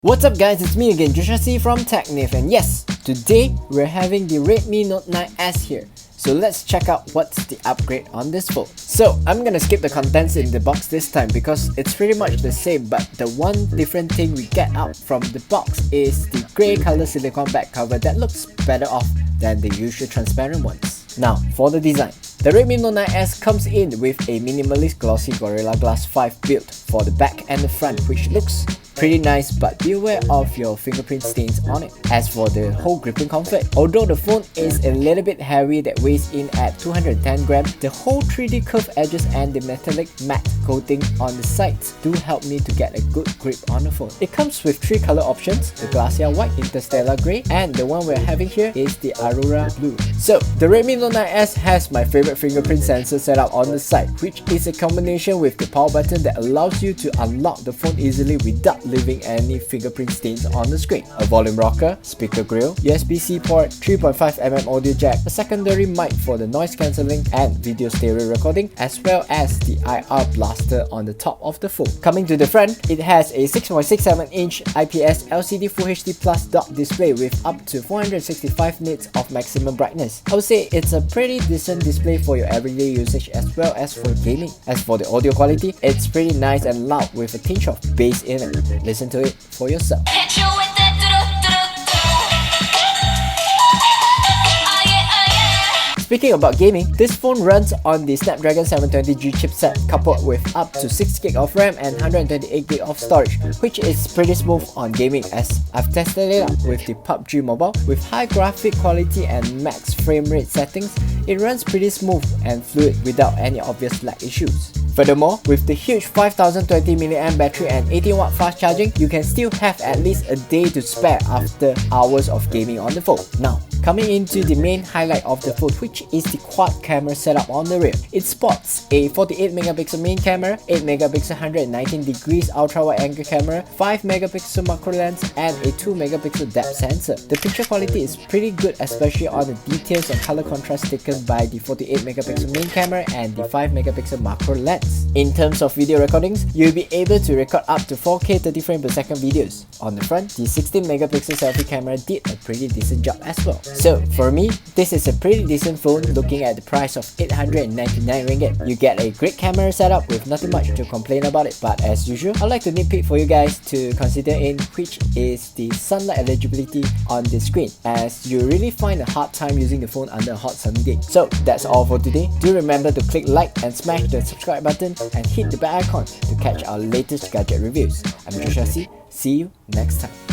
What's up guys, it's me again, Joshua C from TechNif, and yes, today we're having the Redmi Note 9S here. So let's check out what's the upgrade on this phone. So I'm gonna skip the contents in the box this time because it's pretty much the same, but the one different thing we get out from the box is the grey color silicone back cover that looks better off than the usual transparent ones. Now for the design. The Redmi Note 9S comes in with a minimalist glossy Gorilla Glass 5 build for the back and the front, which looks pretty nice, but be aware of your fingerprint stains on it. As for the whole gripping comfort, although the phone is a little bit heavy that weighs in at 210 grams, the whole 3D curved edges and the metallic matte coating on the sides do help me to get a good grip on the phone. It comes with 3 color options: the Glacier White, Interstellar Grey, and the one we're having here is the Aurora Blue. So the Redmi Note 9S has my favorite fingerprint sensor set up on the side, which is a combination with the power button that allows you to unlock the phone easily without leaving any fingerprint stains on the screen. A volume rocker, speaker grill, USB-C port, 3.5mm audio jack, a secondary mic for the noise cancelling and video stereo recording, as well as the IR blaster on the top of the phone. Coming to the front, it has a 6.67-inch IPS LCD Full HD Plus dot display with up to 465 nits of maximum brightness. I would say it's a pretty decent display for your everyday usage as well as for gaming. As for the audio quality, it's pretty nice and loud with a tinge of bass in it. Listen to it for yourself. Speaking about gaming, this phone runs on the Snapdragon 720G chipset coupled with up to 6GB of RAM and 128GB of storage, which is pretty smooth on gaming as I've tested it out with the PUBG Mobile. With high graphic quality and max frame rate settings, it runs pretty smooth and fluid without any obvious lag issues. Furthermore, with the huge 5020mAh battery and 18W fast charging, you can still have at least a day to spare after hours of gaming on the phone. Now, coming into the main highlight of the phone, which is the quad camera setup on the rear. It sports a 48MP main camera, 8MP 119 degrees ultra wide angle camera, 5MP macro lens, and a 2MP depth sensor. The picture quality is pretty good, especially on the details and color contrast taken by the 48MP main camera and the 5MP macro lens. In terms of video recordings, you'll be able to record up to 4K 30fps videos. On the front, the 16MP selfie camera did a pretty decent job as well. So for me, this is a pretty decent phone looking at the price of 899 ringgit. You get a great camera setup with nothing much to complain about it, but as usual, I'd like to nitpick for you guys to consider in, which is the sunlight eligibility on the screen, as you really find a hard time using the phone under a hot sunny day. So that's all for today. Do remember to click like and smash the subscribe button and hit the bell icon to catch our latest gadget reviews. I'm Joshua C. See you next time.